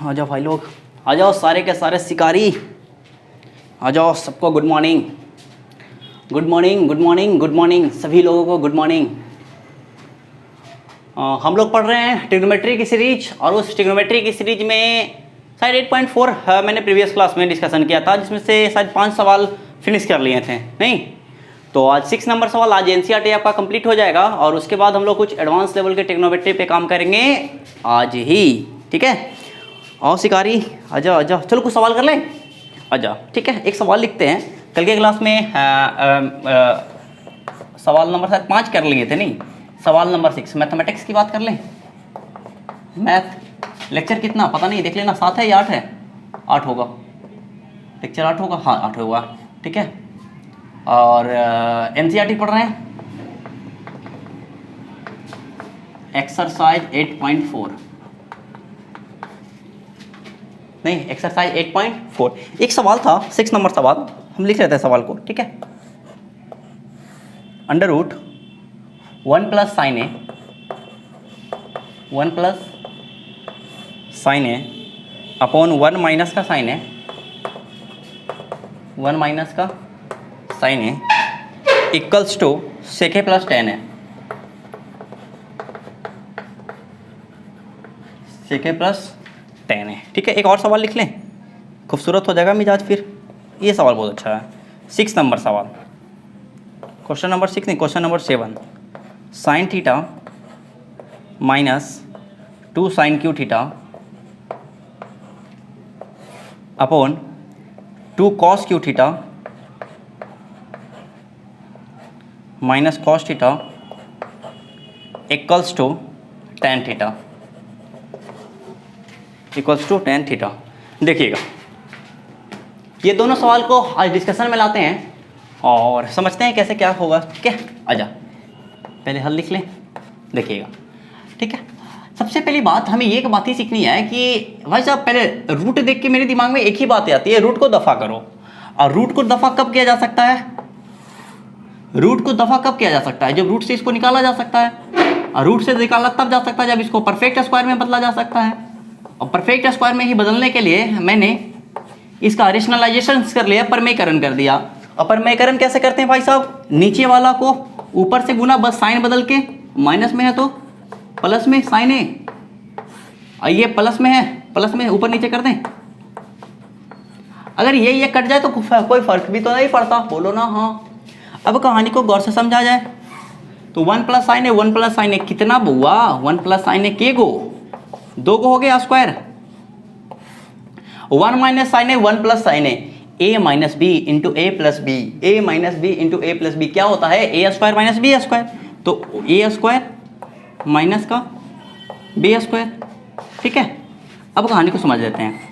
आ जाओ भाई लोग, आ जाओ सारे के सारे शिकारी, आ जाओ सबको good morning, good morning, good morning, good morning सभी लोगों को गुड मॉर्निंग। हम लोग पढ़ रहे हैं ट्रिग्नोमेट्री की सीरीज, और उस ट्रिग्नोमेट्री की सीरीज में शायद 8.4 मैंने प्रीवियस क्लास में डिस्कशन किया था, जिसमें से शायद 5 सवाल फिनिश कर लिए थे। नहीं तो आज 6 नंबर सवाल, आज एनसीईआरटी आपका कंप्लीट हो जाएगा, और उसके बाद हम लोग कुछ एडवांस लेवल के ट्रिग्नोमेट्री पे काम करेंगे आज ही। ठीक है, आओ शिकारी, आजा आजा, चलो कुछ सवाल कर लें, आजा। ठीक है, एक सवाल लिखते हैं, कल के क्लास में सवाल नंबर शायद 5 कर लिए थे। नहीं, सवाल नंबर 6 मैथमेटिक्स की बात कर लें। मैथ लेक्चर कितना पता नहीं, देख लेना, 7 है या 8 है? 8 होगा, लेक्चर 8 होगा, हाँ 8 होगा। ठीक है, और एनसीईआरटी पढ़ रहे हैं, एक्सरसाइज 8.4, नहीं एक्सरसाइज 8.4। एक सवाल था 6 नंबर सवाल, हम लिख लेते हैं सवाल को। ठीक है, under root 1 plus sine A, 1 plus sine A upon 1 minus का साइन ए, 1 माइनस का sine A equals to sec A plus tan A, sec A plus tan A. ठीक है, एक और सवाल लिख लें, खूबसूरत हो जाएगा मिजाज फिर। ये सवाल बहुत अच्छा है, 6 नंबर सवाल, क्वेश्चन नंबर 6 नहीं, question number 7। Sine theta minus 2 sine cube theta upon 2 cos cube theta minus cos theta equals to tan theta, equals to tan theta. देखिएगा, ये दोनों सवाल को आज डिस्कशन में लाते हैं और समझते हैं कैसे क्या होगा। ठीक है, आजा पहले हल लिख लें, देखिएगा। ठीक है, सबसे पहली बात हमें ये बात ही सीखनी है कि भाई साहब पहले रूट देख के मेरे दिमाग में एक ही बात आती है, रूट को दफ़ा करो। और रूट को दफ़ा कब किया जा सकता है? रूट को दफ़ा कब किया जा सकता है? जब रूट से इसको निकाला जा सकता है, और रूट से निकाला तब जा सकता है जब इसको परफेक्ट स्क्वायर में बदला जा सकता है। और परफेक्ट स्क्वायर में ही बदलने के लिए मैंने इसका रेशनलाइजेशन कर लिया, परमेयकरण कर दिया। और परमेयकरण कैसे करते हैं भाई साहब? नीचे वाला को ऊपर से गुना, बस साइन बदल के, माइनस में है तो प्लस में साइन है, और ये प्लस में है, प्लस में ऊपर नीचे कर दें। अगर ये कट जाए तो कोई फर्क भी तो नहीं पड़ता, बोलो ना हाँ। अब कहानी को गौर से समझा जाए तो 1 प्लस साइन है, 1 प्लस साइन है कितना हुआ? 1 प्लस साइन है के गो, 2 गो हो गया स्क्वायर। 1 माइनस साइन है, 1 प्लस साइन है, a minus B into A plus B, A minus B into A plus B क्या होता है? ए स्क्वायर माइनस बी स्क्वायर, तो ए स्क्वायर माइनस का बी स्क्वायर। ठीक है, अब कहानी को समझ लेते हैं।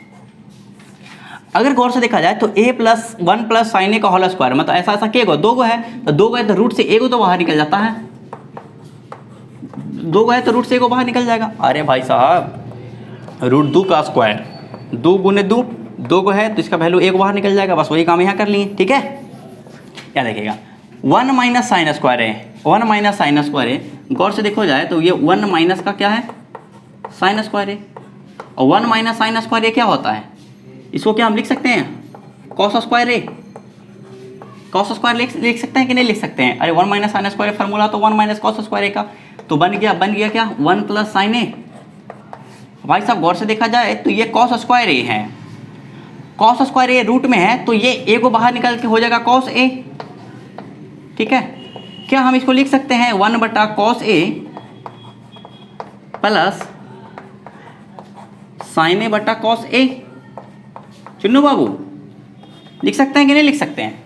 अगर गौर से देखा जाए तो a प्लस 1 प्लस साइन ए का होल स्क्वायर, मतलब ऐसा ऐसा के गो, 2 गो है तो 2 गो है तो रूट से एक गो तो बाहर निकल जाता है, 2 गो है तो रूट से एक गो बाहर निकल जाएगा। अरे भाई साहब रूट 2 का स्क्वायर, 2 गुने 2, 2 गो है तो इसका वैल्यू एक बाहर निकल जाएगा, बस वही काम यहाँ कर लिए। ठीक है, क्या देखिएगा, 1 माइनस साइन स्क्वायर है, 1 माइनस साइन स्क्वायर है। गौर से देखो जाए तो ये 1 माइनस का क्या है? साइन स्क्वायर है। और 1 माइनस साइन स्क्वायर ये क्या होता है? इसको क्या हम लिख सकते हैं? कॉस स्क्वायर है। कॉस स्क्वायर लिख सकते हैं कि नहीं लिख सकते हैं? अरे 1 माइनस साइन स्क्वायर फार्मूला तो 1 माइनस कॉस स्क्वायर है का, तो बन गया क्या? 1 प्लस साइन ए। भाई साहब गौर से देखा जाए तो ये कॉस स्क्वायर ए है, कॉस स्क्वायर ए रूट में है तो ये ए को बाहर निकल के हो जाएगा कॉस ए। ठीक है, क्या हम इसको लिख सकते हैं 1 बटा कॉस ए प्लस साइन ए बटा कॉस ए? चुन्नू बाबू लिख सकते हैं कि नहीं लिख सकते हैं?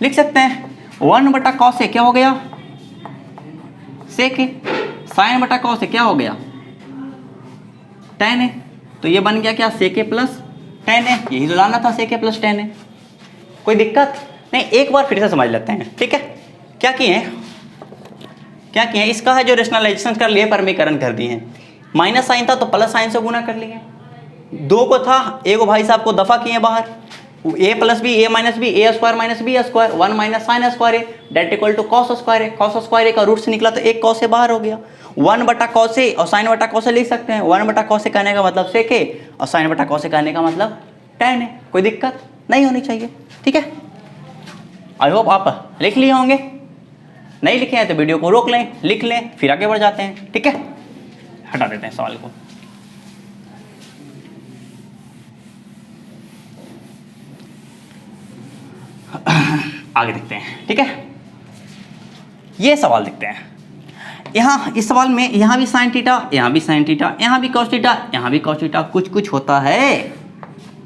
लिख सकते हैं। 1 बटा कॉस ए क्या हो गया? सेक ए। साइन बटा कॉस ए क्या हो गया? टेन ए। तो ये बन गया क्या? सेक ए प्लस टेन ए। यही तो लाना था, सेक ए प्लस टेन ए। कोई दिक्कत नहीं, एक बार फिर से समझ लेते हैं। ठीक है, क्या किए इसका है जो रेशनलाइजेशन कर लिए, परमीकरण कर दिए। माइनस साइन था तो प्लस साइन से गुना कर लिए, 2 को था, एक भाई साहब को दफा किए बाहर, A plus B, A minus B, A square minus B square, 1 minus sine square A that equal to cos square A. Cos square A का रूट से निकला तो एक कॉस ए बाहर हो गया, 1 बटा कॉस ए और साइन बटा कॉस ए लिख सकते हैं। 1 बटा कॉस ए कहने का मतलब सेक ए और साइन बटा कॉस ए कहने का मतलब tan है। कोई दिक्कत नहीं होनी चाहिए, ठीक है। आई होप आप लिख लिए होंगे, नहीं लिखे हैं तो वीडियो को रोक लें, लिख लें, फिर आगे बढ़ जाते हैं, ठीक है। हटा देते हैं सवाल को। आगे देखते हैं, ठीक है। ये सवाल देखते हैं। यहाँ इस सवाल में यहाँ भी साइन थीटा, यहाँ भी साइन थीटा, यहाँ भी कॉस थीटा, यहाँ भी कॉस थीटा, कुछ कुछ होता है,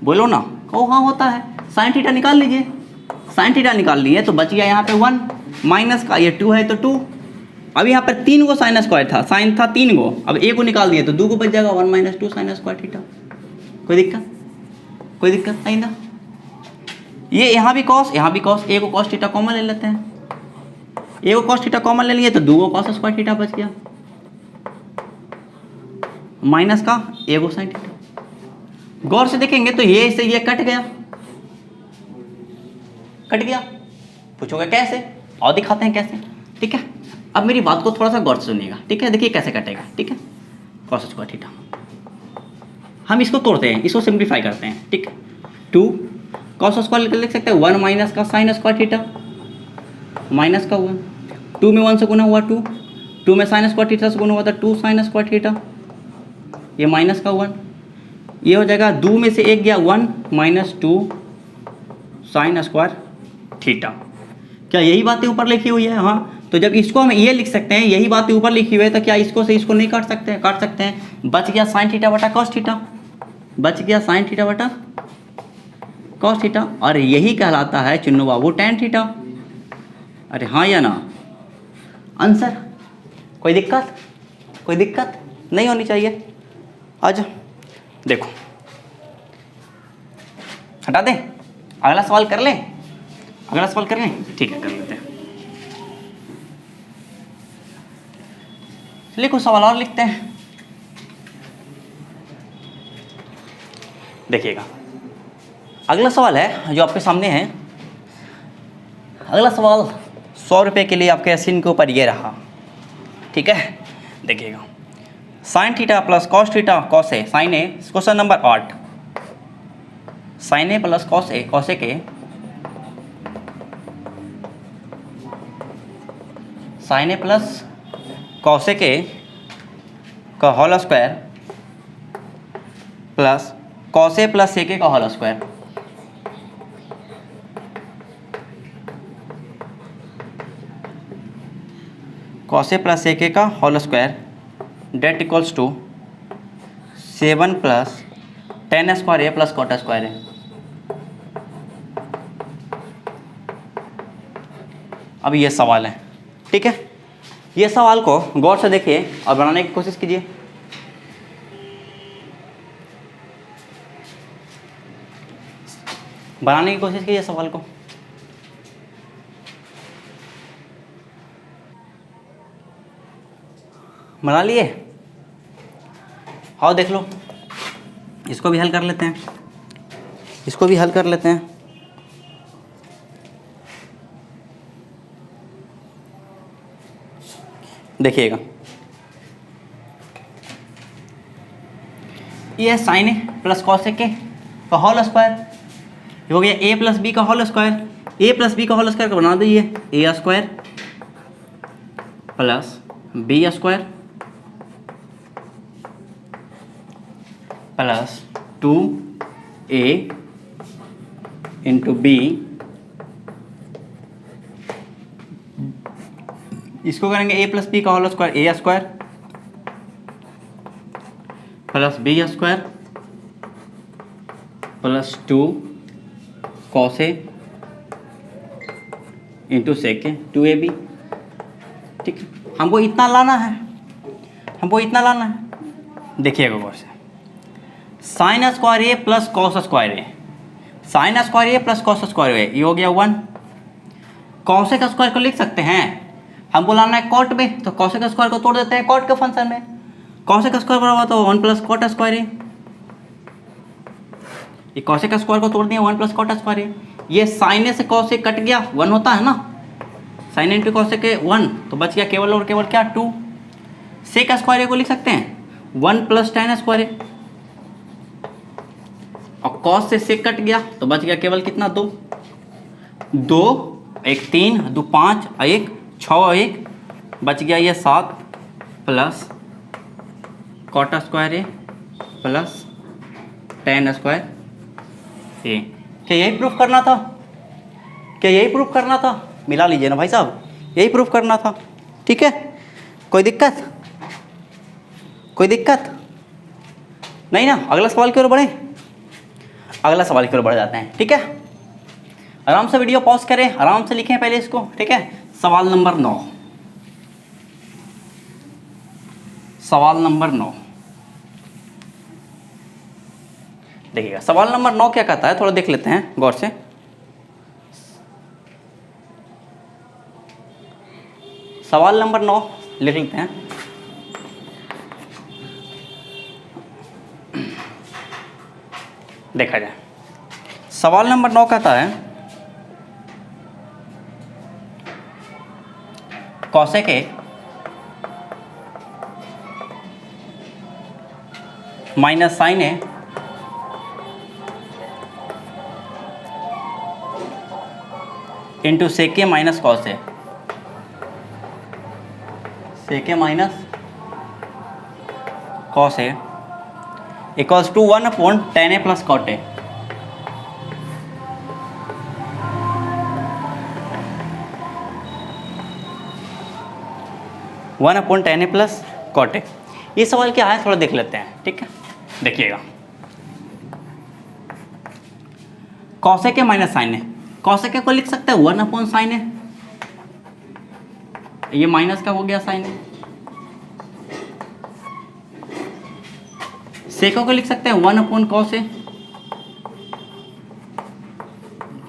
बोलो ना। कहो हाँ होता है। साइन थीटा निकाल लीजिए, साइन थीटा निकाल लिए तो बच गया यहाँ पे 1 माइनस का, ये 2 है तो 2। अब यहाँ पर 3 को साइन स्क्वायर था, साइन था 3 को, अब ए को निकाल दिए तो 2 को बच जाएगा, 1 माइनस 2 साइन स्क्वायर थीटा। कोई दिक्कत, कोई दिक्कत नहीं ना। ये यहाँ भी कॉस, यहाँ भी कॉस, ए को कॉस थीटा कॉमन ले लेते हैं, ए को कॉस थीटा कॉमन ले लिए तो 2 को कॉस स्क्वायर थीटा बच गया, माइनस का ए को साइन थीटा। गौर से देखेंगे तो ये से ये कट गया, कट गया। पूछोगे कैसे, और दिखाते हैं कैसे, ठीक है। अब मेरी बात को थोड़ा सा गौर से सुनिएगा, ठीक है। देखिए कैसे कटेगा, ठीक है। कॉस स्क्वायर थीटा हम इसको तोड़ते हैं, इसको सिंप्लीफाई करते हैं, ठीक है। 2 कॉस स्क्वायर लिख सकते हैं, 1 माइनस का साइन स्क्वायर थीटा, माइनस का 1, 2 में 1 से गुना हुआ 2, 2 में साइन स्क्वायर थीटा से गुना हुआ था 2 साइन स्क्वायर थीटा, ये माइनस का 1, ये हो जाएगा 2 में से 1 गया 1 माइनस 2 साइन स्क्वायर थीटा। क्या यही बातें ऊपर लिखी हुई है? हाँ। तो जब इसको हम ये लिख सकते हैं, यही बातें ऊपर लिखी हुई है, तो क्या इसको से इसको नहीं काट सकते हैं? काट सकते हैं। बच गया साइन थीटा बटा कॉस थीटा, बच गया साइन थीटा बटा कॉस थीटा, और यही कहलाता है चुन्नू बाबू tan थीटा। अरे हाँ या ना आंसर? कोई दिक्कत, कोई दिक्कत नहीं होनी चाहिए। आज देखो, हटा दें, अगला सवाल कर लें, अगला सवाल कर लें, ठीक है कर लेते हैं। चलिए कुछ सवाल और लिखते हैं। देखिएगा अगला सवाल है जो आपके सामने है। अगला सवाल 100 रुपये के लिए आपके स्क्रीन के ऊपर ये रहा, ठीक है। देखिएगा sine theta plus cos theta cos A sine A, question number 8, sine A plus cos A cos A के sine A plus cos A के का whole square plus cos A plus sec का whole square. Cos A plus sec का whole square that equals to 7 plus tan square A plus cot square है। अब ये सवाल है, ठीक है। ये सवाल को गौर से देखिए और बनाने की कोशिश कीजिए। बनाने की कोशिश कीजिए सवाल को। बना लिए? आओ देख लो, इसको भी हल कर लेते हैं, इसको भी हल कर लेते हैं। देखिएगा ये sine A plus cos A के का होल स्क्वायर हो गया, ए प्लस बी का whole square, A plus B का होल स्क्वायर का बना दीजिए, A square plus B square plus 2a into B, इसको करेंगे ए प्लस बी का whole square, A square plus B square plus 2 cos A into sec 2ab। ठीक है, हमको इतना लाना है, हमको इतना लाना है। देखिएगा गौर से, sign square A plus cos square A, sign square A plus cos square ए, ये हो गया 1। कॉसेक स्क्वायर को लिख सकते हैं, हमको लाना है कॉट में, तो कॉसेक स्क्वायर को तोड़ देते हैं कॉट के फंक्शन में। कॉसेक स्क्वायर बराबर तो 1 प्लस कॉट स्क्वायर ए, ये कॉसेक स्क्वायर को तोड़ दिया, 1 प्लस कॉट स्क्वायर है। ये साइन से कॉसेक कट गया, 1 होता है ना, साइन इंटू कॉसेक 1, तो बच गया केवल और केवल क्या 2। सेक स्क्वायर को लिख सकते हैं 1 प्लस टेन स्क्वायर है, और कॉस से सेक कट गया तो बच गया केवल कितना 2, 2 1 3 2 5 1 6 1 बच गया ये 7 प्लस कॉट स्क्वायर है प्लस टेन स्क्वायर ए। क्या यही प्रूफ करना था? क्या यही प्रूफ करना था? मिला लीजिए ना भाई साहब, यही प्रूफ करना था। ठीक है, कोई दिक्कत? कोई दिक्कत नहीं ना? अगला सवाल की ओर बढ़े, अगला सवाल की ओर बढ़ जाते हैं। ठीक है, आराम से वीडियो पॉज करें, आराम से लिखें पहले इसको। ठीक है, सवाल नंबर 9, सवाल नंबर 9 देखिएगा। सवाल नंबर 9 क्या कहता है, थोड़ा देख लेते हैं गौर से। सवाल नंबर 9 लिख लेते हैं। देखा जाए, सवाल नंबर 9 कहता है cosec A minus sine A into sec A minus cos A, sec A minus cos A equals to 1 upon tan A plus cot A. One upon tan A plus cot A. ये सवाल क्या है थोड़ा देख लेते हैं। ठीक है, देखिएगा, cosec A minus sine A, cosec A को लिख सकते हैं 1 अपॉन साइन ए, ये माइनस का हो गया साइन ए। सेको को लिख सकते हैं 1 अपॉन कॉस ए,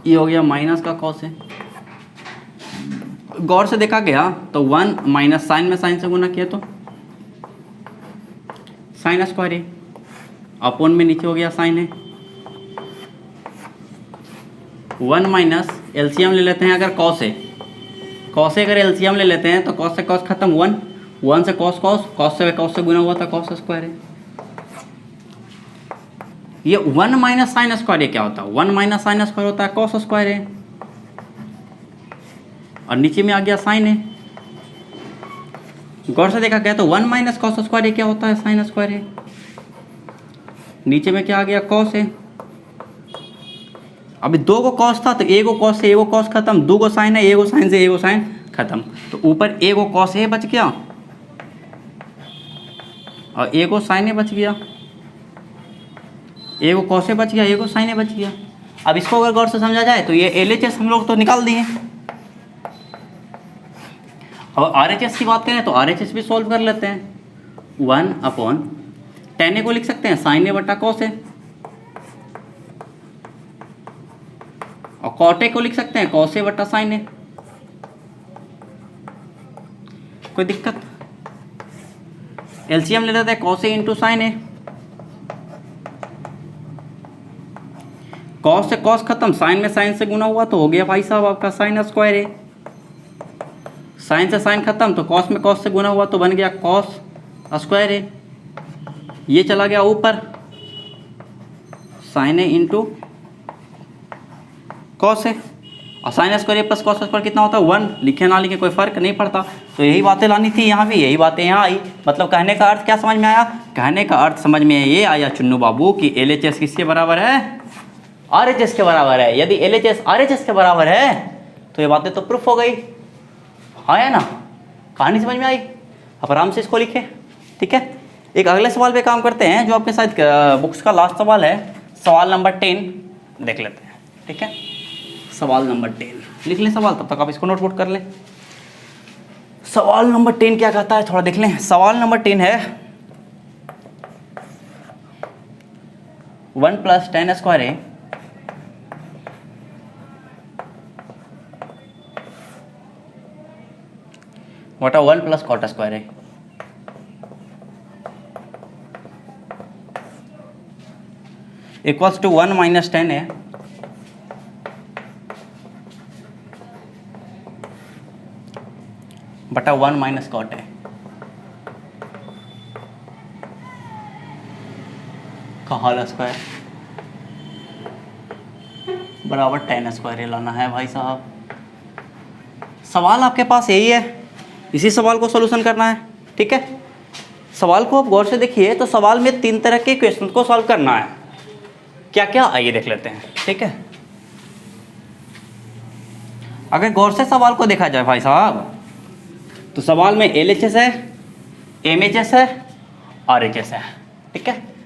ये हो गया माइनस का कॉस ए। गौर से देखा गया तो 1 माइनस साइन में साइन से गुना किया तो साइन स्क्वायर ए, अपॉन में नीचे हो गया साइन ए। 1 माइनस एलसीएम ले लेते हैं अगर कॉस ए, कॉस ए अगर एलसीएम ले लेते हैं तो कॉस से कॉस खत्म, 1 से कॉस कॉस, कॉस से गुना हुआ था कॉस स्क्वायर ए। ये 1 माइनस साइन स्क्वायर ए क्या होता है? 1 माइनस साइन स्क्वायर होता है कॉस स्क्वायर ए, और नीचे में आ गया साइन ए। गौर से देखा गया तो 1 माइनस कॉस स्क्वायर ए क्या होता है? साइन स्क्वायर ए। नीचे में क्या आ गया? Cos A. अभी 2 को कॉस था तो ए को कॉस से ए को कॉस खत्म, 2 को साइन है, ए को साइन से ए को साइन खत्म, तो ऊपर ए को कॉस ए बच गया और ए को साइन ए बच गया, ए को कॉस ए बच गया, ए को साइन ए बच गया। अब इसको अगर गौर से समझा जाए तो ये LHS हम लोग तो निकाल दिए। अब RHS की बात करें तो RHS भी सॉल्व कर लेते हैं। 1 अपॉन टेन ए को लिख सकते हैं साइन ए बटा कॉस ए, और कॉट ए को लिख सकते हैं कॉस ए बटा साइन ए। कोई दिक्कत? एलसीएम ले लेते हैं cos A into sine A, cos से कॉस खत्म, साइन में साइन से गुना हुआ तो हो गया भाई साहब आपका साइन स्क्वायर ए। साइन से साइन खत्म तो कॉस में कॉस से गुना हुआ तो बन गया कॉस स्क्वायर ए। ये चला गया ऊपर, sign A into cos A, और sign square A plus cos square कितना होता है? 1। लिखे ना लिखे कोई फर्क नहीं पड़ता। तो यही बातें लानी थी यहाँ भी, यही बातें यहाँ आई। मतलब कहने का अर्थ क्या समझ में आया? कहने का अर्थ समझ में ये आया चुन्नू बाबू कि LHS किसके बराबर है? RHS के बराबर है। यदि LHS RHS के बराबर है तो ये बातें तो प्रूफ हो गई। हाँ या ना? कहानी समझ में आई? अब आराम से इसको लिखे। ठीक है, एक अगले सवाल पे काम करते हैं जो आपके साथ बुक्स का लास्ट सवाल है, सवाल नंबर 10 देख लेते हैं। ठीक है, सवाल नंबर 10 लिख लें सवाल, तब तक आप इसको नोट कर लें। सवाल नंबर 10 क्या कहता है थोड़ा देख लें। सवाल नंबर 10 है 1 प्लस टेन स्क्वायर ए वटा 1 plus cot square A. Equals to 1 minus tan है बटा 1 माइनस कॉट है का होल स्क्वायर बराबर टेन स्क्वायर ये लाना है भाई साहब। सवाल आपके पास यही है, इसी सवाल को सॉल्यूशन करना है, ठीक है। सवाल को आप गौर से देखिए, तो सवाल में 3 तरह के क्वेश्चन को सॉल्व करना है। क्या क्या, आइए देख लेते हैं, ठीक है। अगर गौर से सवाल को देखा जाए भाई साहब, तो सवाल में LHS है, MHS है, RHS है, ठीक है।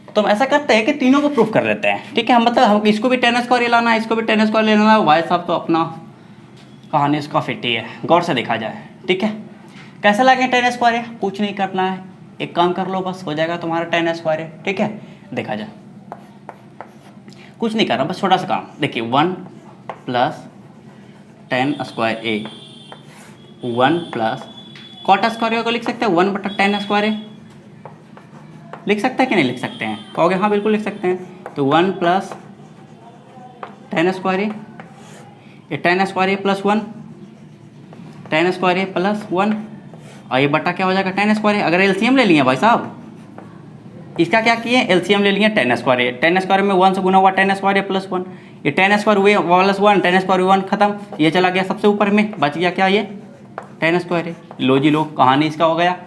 तो हम ऐसा करते हैं कि तीनों को प्रूफ कर लेते हैं, ठीक है। हम मतलब हम इसको भी टेन स्क्वायर लाना है, इसको भी टेन स्क्वायर लेना है। भाई साहब तो अपना कहानी उसका फिट ही है, गौर से देखा जाए, ठीक है। कैसे लगे टेन स्क्वायर है, कुछ नहीं करना है, एक काम कर लो बस, हो जाएगा तुम्हारा टेन स्क्वायर है, ठीक है। देखा जाए कुछ नहीं कर रहा, बस छोटा सा काम देखिए, 1 प्लस टेन स्क्वायर ए 1 प्लस कॉट स्क्वायर को लिख सकते हैं 1 बटा टेन स्क्वायर ए, लिख सकते हैं कि नहीं लिख सकते हैं, कहोगे हाँ बिल्कुल लिख सकते हैं। तो 1 प्लस टेन स्क्वायर ये ten square A plus 1 ten square A plus 1 और ये बटा क्या हो जाएगा टेन स्क्वायर ए। अगर एलसीएम ले लिए भाई साहब, इसका क्या किए, एलसीएम ले लिए टेन स्क्वायर ए, टेन स्क्वायर में 1 से गुना हुआ टेन स्क्वायर ए प्लस 1, ये टेन स्क्वायर हुए प्लस 1 टेन स्क्वायर 1 खत्म, ये चला गया सबसे ऊपर में, बच गया क्या, ये टेन स्क्वायर ए। लो जी लो, कहानी इसका हो गया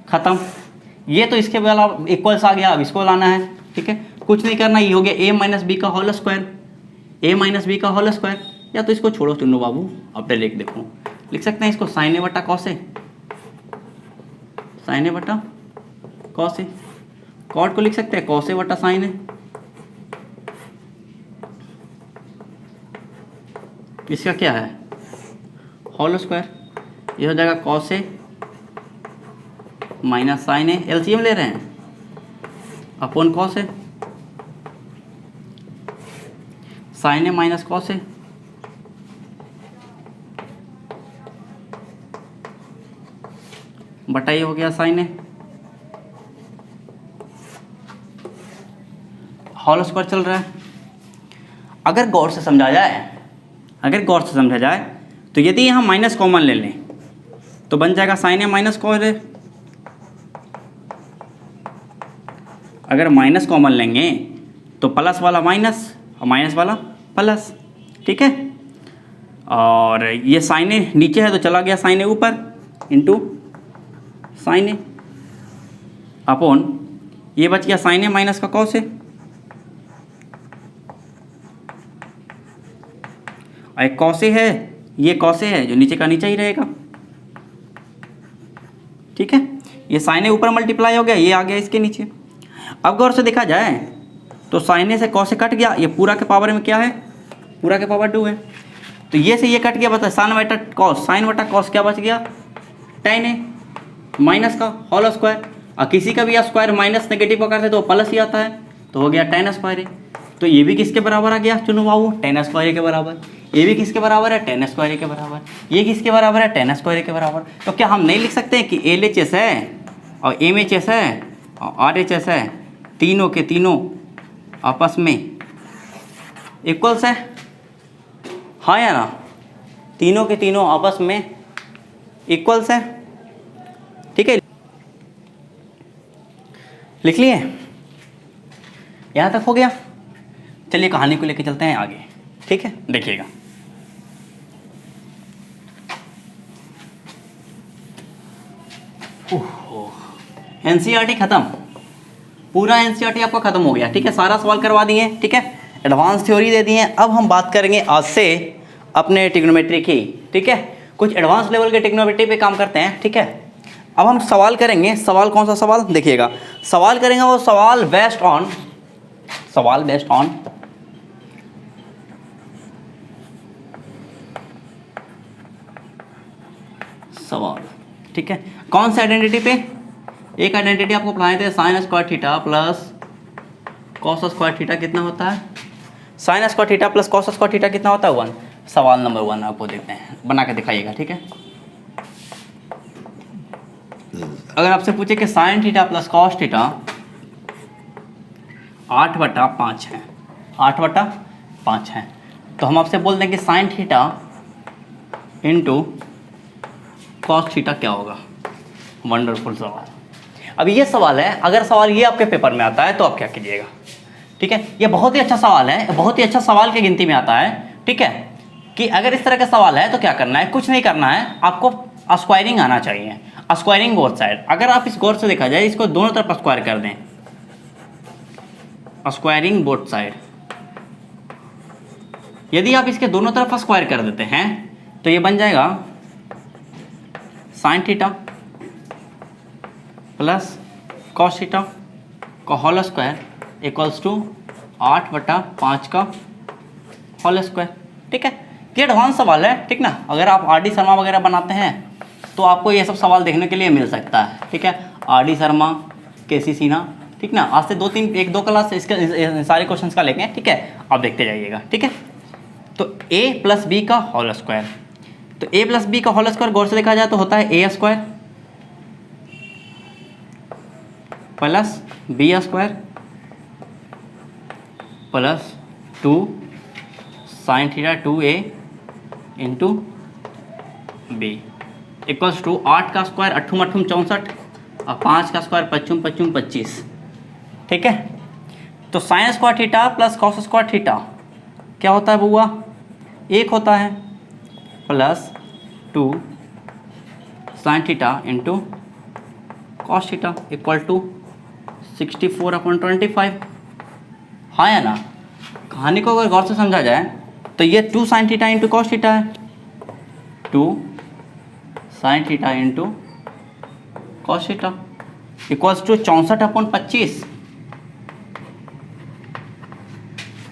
खत्म। ये तो इसके वाला इक्वल्स आ गया, अब इसको लाना है, ठीक है। कुछ नहीं करना, ये हो गया a माइनस बी का whole square, a minus B का होल स्क्वायर। या तो इसको छोड़ो चुनो बाबू, अब डायरेक्ट देखो, लिख सकते हैं इसको साइन ए बटा कॉस ए, साइन ए बटा कॉस ए, कॉट को लिख सकते हैं कॉस ए बटा साइन ए। इसका क्या है होल स्क्वायर, ये हो जाएगा cos A minus sine A, LCM ले रहे हैं upon cos A, sine A minus cos ए, बटा ये हो गया साइन ए, होल स्क्वायर चल रहा है। अगर गौर से समझा जाए, अगर गौर से समझा जाए तो यदि यहाँ माइनस कॉमन ले लें तो बन जाएगा साइन ए माइनस कॉस ए। अगर माइनस कॉमन लेंगे तो प्लस वाला माइनस और माइनस वाला प्लस, ठीक है। और ये साइन ए नीचे है तो चला गया साइन ए ऊपर इंटू साइन ए अपॉन ये बच गया साइन ए माइनस का कॉस ए, और एक कॉस ए है, ये कॉस ए है जो नीचे का नीचे ही रहेगा, ठीक है। ये साइन ए ऊपर मल्टीप्लाई हो गया, ये आ गया इसके नीचे। अब गौर से देखा जाए तो साइन ए से कॉस ए कट गया, ये पूरा के पावर में क्या है, पूरा के पावर 2 है, तो ये से ये कट गया, बता साइन बटा कॉस, साइन बटा कॉस क्या बच गया टेन ए माइनस का होल स्क्वायर, और किसी का भी स्क्वायर माइनस नेगेटिव का करते तो प्लस ही आता है, तो हो गया टेन स्क्वायर ए। तो ये भी किसके बराबर आ गया, चुनो बाबू टेन स्क्वायर ए के बराबर, ये भी किसके बराबर है टेन स्क्वायर ए के बराबर, ये किसके बराबर है टेन स्क्वायर ए के बराबर। तो क्या हम नहीं लिख सकते हैं कि LHS है और MHS है और RHS है, तीनों के तीनों आपस में इक्वल्स है, हाँ या ना, तीनों के तीनों आपस में इक्वल्स है, ठीक है। लिख लिए, यहाँ तक हो गया। चलिए कहानी को लेके चलते हैं आगे, ठीक है। देखिएगा NCERT खत्म, पूरा NCERT आपका खत्म हो गया, ठीक है। सारा सवाल करवा दिए, ठीक है। एडवांस थ्योरी दे दिए। अब हम बात करेंगे आज से अपने ट्रिग्नोमेट्री की, ठीक है। कुछ एडवांस लेवल के ट्रिग्नोमेट्री पे काम करते हैं, ठीक है। अब हम सवाल करेंगे, सवाल कौन सा सवाल देखिएगा, सवाल करेंगे वो सवाल बेस्ड ऑन, सवाल बेस्ड ऑन सवाल, ठीक है। कौन सा आइडेंटिटी पे, एक आइडेंटिटी आपको पढ़ाए थे sign square theta plus cos square theta कितना होता है, sign square theta plus cos square theta कितना होता है 1। सवाल नंबर 1 आपको देखते हैं, बना के दिखाइएगा, ठीक है। अगर आपसे पूछे कि sign theta plus cos theta 8/5 है, 8/5 है। तो हम आपसे बोल दें कि sign theta into cos theta क्या होगा। वंडरफुल सवाल। अब ये सवाल है, अगर सवाल ये आपके पेपर में आता है तो आप क्या कीजिएगा, ठीक है। ये बहुत ही अच्छा सवाल है, बहुत ही अच्छा सवाल की गिनती में आता है, ठीक है। कि अगर इस तरह का सवाल है तो क्या करना है, कुछ नहीं करना है, आपको स्क्वायरिंग आना चाहिए। स्क्वायरिंग बोथ साइड, अगर आप इस गौर से देखा जाए, इसको दोनों तरफ स्क्वायर कर दें, स्क्वायरिंग बोथ साइड। यदि आप इसके दोनों तरफ स्क्वायर कर देते हैं तो ये बन जाएगा sign theta plus cos theta का होल स्क्वायर इक्वल्स टू 8/5 का होल स्क्वायर, ठीक है। ये एडवांस सवाल है, ठीक ना। अगर आप आर डी शर्मा वगैरह बनाते हैं तो आपको ये सब सवाल देखने के लिए मिल सकता है, ठीक है। आर डी शर्मा, के सी सिन्हा, ठीक ना। आज से 1-2 क्लास इसके सारे क्वेश्चंस का लेंगे, ठीक है। आप देखते जाइएगा, ठीक है। तो a प्लस बी का होल स्क्वायर, तो a प्लस बी का होल स्क्वायर गौर से देखा जाए तो होता है a square plus B square plus 2 sine theta 2a into b equals to 8 का स्क्वायर 8 64 और 5 का स्क्वायर 5 25, ठीक है। तो sine square theta plus cos square theta क्या होता है बुआ, 1 होता है, plus 2 sine theta into cos theta equal to 64/25। हाँ या ना। कहानी को अगर गौर से समझा जाए तो ये 2 sine theta into cos theta है, 2 sine theta into cos theta equals to 64/25।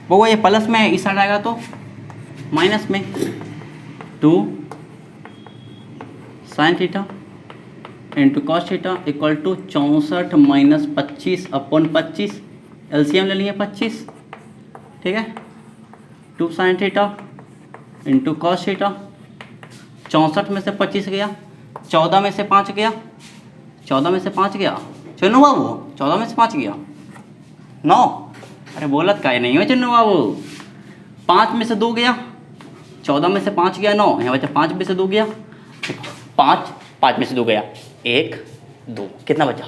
वो ये प्लस में इस साइड आएगा तो माइनस में 2 sine theta into cos theta equal to 64 minus 25/25। LCM ले लिए 25, ठीक है। 2 sine theta into cos theta, 64 में से 25 गया, 14 में से 5 गया, 14 में से 5 गया, चुनू बाबू 14 में से 5 गया 9। अरे बोलत का नहीं हो चुनू बाबू। 5 में से 2 गया, 14 में से 5 गया 9, यहाँ बचा 5 में से 2 गया 5 में से 2 गया 1 2, कितना बचा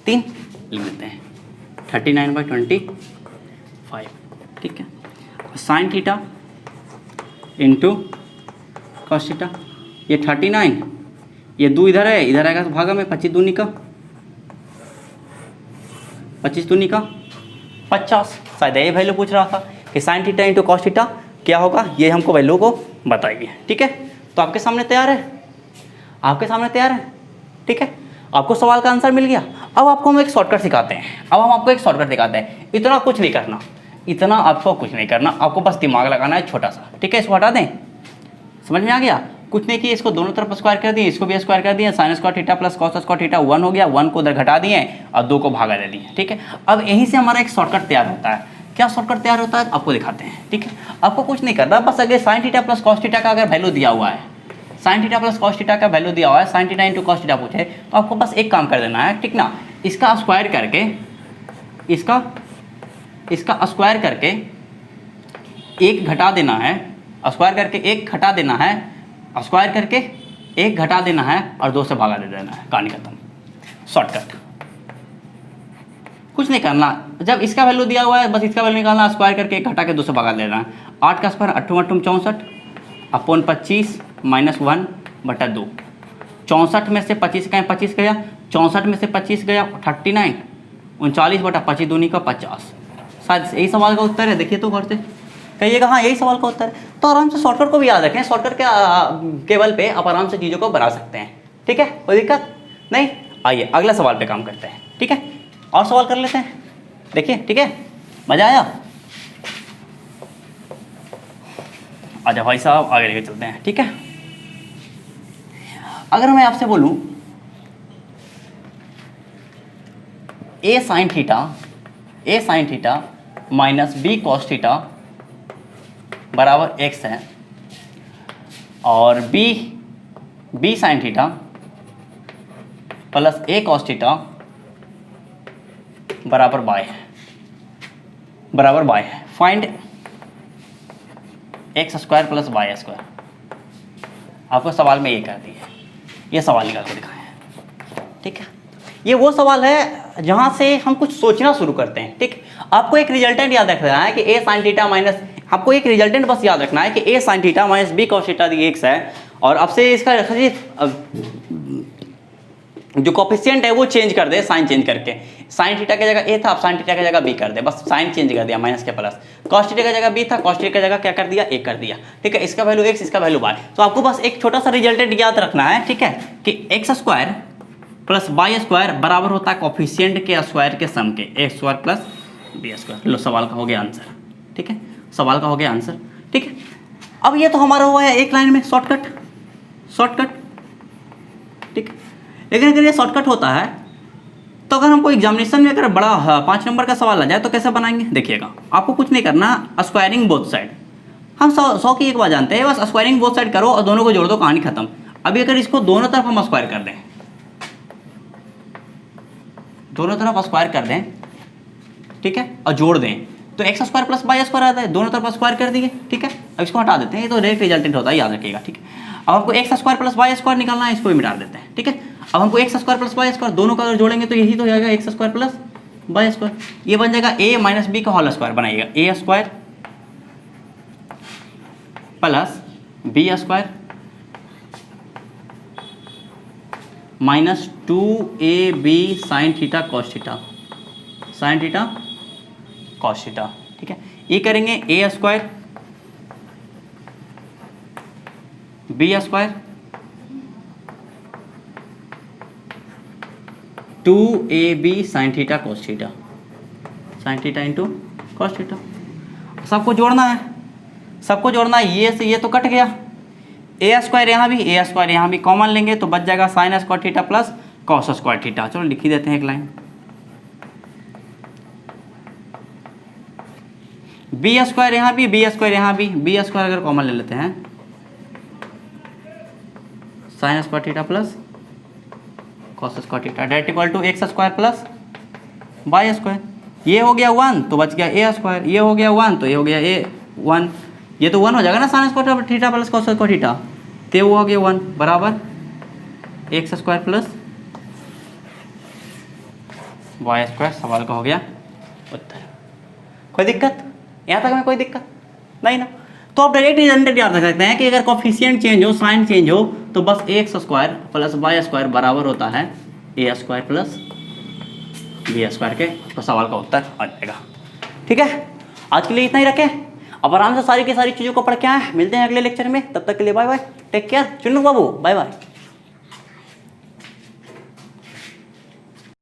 3, लिख देते हैं 39/25, ठीक है। Sign theta into cos theta, ये 39, ये 2 इधर है, इधर आएगा तो भागा में 25 दूनी का 50। शायद ये वैल्यू पूछ रहा था कि sign theta into cos theta क्या होगा, ये हमको वैल्यू को बताइए, ठीक है। तो आपके सामने तैयार है, आपके सामने तैयार है, ठीक है। आपको सवाल का आंसर मिल गया। अब आपको हम एक शॉर्टकट सिखाते हैं, अब हम आपको एक शॉर्टकट दिखाते हैं। इतना कुछ नहीं करना, इतना आपको कुछ नहीं करना, आपको बस दिमाग लगाना है छोटा सा, ठीक है। इसको हटा दें, समझ में आ गया। कुछ नहीं किया, इसको दोनों तरफ स्क्वायर कर दिए, इसको भी स्क्वायर कर दिए, sign square theta plus cos square theta 1 हो गया, 1 को उधर घटा दिए और 2 को भागा दे दिए, ठीक है। अब यहीं से हमारा एक शॉर्टकट तैयार होता है। क्या शॉर्टकट तैयार होता है आपको दिखाते हैं, ठीक है। आपको कुछ नहीं करना, बस अगर sign theta plus cos theta का अगर वैल्यू दिया हुआ है, sign theta plus cos theta का वैल्यू दिया हुआ है, sign theta into cos theta पूछे तो आपको बस एक काम कर देना है, ठीक ना। इसका स्क्वायर करके इसका स्क्वायर करके 1 घटा देना है, स्क्वायर करके 1 घटा देना है, स्क्वायर करके 1 घटा देना है और 2 से भागा दे देना है, कहानी खत्म। शॉर्टकट, कुछ नहीं करना। जब इसका वैल्यू दिया हुआ है बस इसका वैल्यू निकालना, स्क्वायर करके 1 घटा के 2 से भागा देना है। 8 का स्क्वायर 8 64 अपॉन 25 माइनस 1/2। 64 में से 25 का 25 गया, 64 में से 25 गया 39, 39/25 दूनी का 50। शायद यही सवाल का उत्तर है, देखिए तो घर से कहिएगा हाँ यही सवाल का उत्तर है। तो आराम से शॉर्टकट को भी याद रखें, शॉर्टकट के केवल पे आप आराम से चीज़ों को बना सकते हैं, ठीक है, कोई दिक्कत नहीं। आइए अगला सवाल पे काम करते हैं, ठीक है। और सवाल कर लेते हैं, देखिए, ठीक है। मज़ा आया? आजा भाई साहब आगे लेके चलते हैं, ठीक है। अगर मैं आपसे बोलूं A sine theta minus B cos theta बराबर x है और B sine theta plus A cos theta बराबर y है, बराबर वाई है। Find X square plus Y square, आपको सवाल में ये कर दी है, ये सवाल निकाल के दिखाया है। ठीक है, ये वो सवाल है जहाँ से हम कुछ सोचना शुरू करते हैं। ठीक, आपको एक रिजल्टेंट याद रखना है कि ए साइन थीटा माइनस, आपको एक रिजल्टेंट बस याद रखना है कि A sine theta minus B cos theta दी एक्स है, और अब से इसका जो कोफिशिएंट है वो चेंज कर दे, साइन चेंज करके। साइन थीटा की जगह ए था, अब साइन थीटा की जगह बी कर दे, बस साइन चेंज कर दिया माइनस के प्लस। कॉस थीटा की जगह बी था, कॉस थीटा की जगह क्या कर दिया, ए कर दिया। ठीक है, इसका वैल्यू एक्स, इसका वैल्यू वाई। तो आपको बस एक छोटा सा रिजल्टेंट याद रखना है, ठीक है, कि x square plus Y square बराबर होता है कोफिशिएंट के स्क्वायर के सम के, a square plus B square. लो, सवाल का हो गया आंसर। ठीक है, सवाल का हो गया आंसर। ठीक है, अब ये तो हमारा हुआ है एक लाइन में शॉर्टकट, शॉर्टकट। ठीक है, लेकिन अगर ये शॉर्टकट होता है तो अगर हमको एग्जामिनेशन में अगर बड़ा 5 नंबर का सवाल आ जाए तो कैसे बनाएंगे? देखिएगा, आपको कुछ नहीं करना, स्क्वायरिंग बोथ साइड। हम 100 की एक बात जानते हैं, बस स्क्वायरिंग बोथ साइड करो और दोनों को जोड़ दो, कहानी खत्म। अभी अगर इसको दोनों तरफ हम स्क्वायर कर दें, दोनों तरफ स्क्वायर कर दें, ठीक है, और जोड़ दें तो x square plus Y square आता है, दोनों तरफ स्क्वायर कर दिए। ठीक है, अब इसको हटा देते हैं, ये तो डायरेक्ट रिजल्टेंट होता है, याद रखिएगा। ठीक है, अब हमको x square plus Y square निकालना है, इसको भी मिटा देते हैं। ठीक है, अब हमको x square plus Y square दोनों का अगर जोड़ेंगे तो यही तो हो जाएगा, X square plus Y square. ये बन जाएगा ए माइनस बी का होल स्क्वायर, बनाइएगा A square plus B square minus 2ab sine theta cos theta, sine theta cos theta. ठीक है, ये करेंगे A square B square 2ab sine theta cos theta, sine theta into cos theta. सबको जोड़ना है, सबको जोड़ना है, ये से ये तो कट गया, ए स्क्वायर यहाँ भी, ए स्क्वायर यहाँ भी कॉमन लेंगे तो बच जाएगा sign square theta plus cos square theta. चलो लिख ही देते हैं एक लाइन। बी स्क्वायर यहाँ भी, बी स्क्वायर यहाँ भी, बी स्क्वायर अगर कॉमन ले लेते हैं, sine square theta plus cos square theta direct equal to x square plus Y square. ये हो गया 1 तो बच गया ए स्क्वायर, ये हो गया 1 तो ये हो गया ए 1, ये तो 1 हो जाएगा ना sine square theta plus cos square theta, तो वो हो गया 1 बराबर x square plus Y square. सवाल का हो गया उत्तर। कोई दिक्कत यहाँ तक में? कोई दिक्कत नहीं ना? तो आप डायरेक्ट रिजल्टेंट याद रख सकते हैं कि अगर कोफिशिएंट चेंज हो, साइन चेंज हो, तो बस x square plus Y square बराबर होता है ए स्क्वायर प्लस बी स्क्वायर के। तो सवाल का उत्तर आ जाएगा। ठीक है, आज के लिए इतना ही रखें, अब आराम से सारी की सारी चीज़ों को पढ़ के आए। मिलते हैं अगले लेक्चर में, तब तक के लिए bye bye, take care. Chunnu बाबू बाय बाय।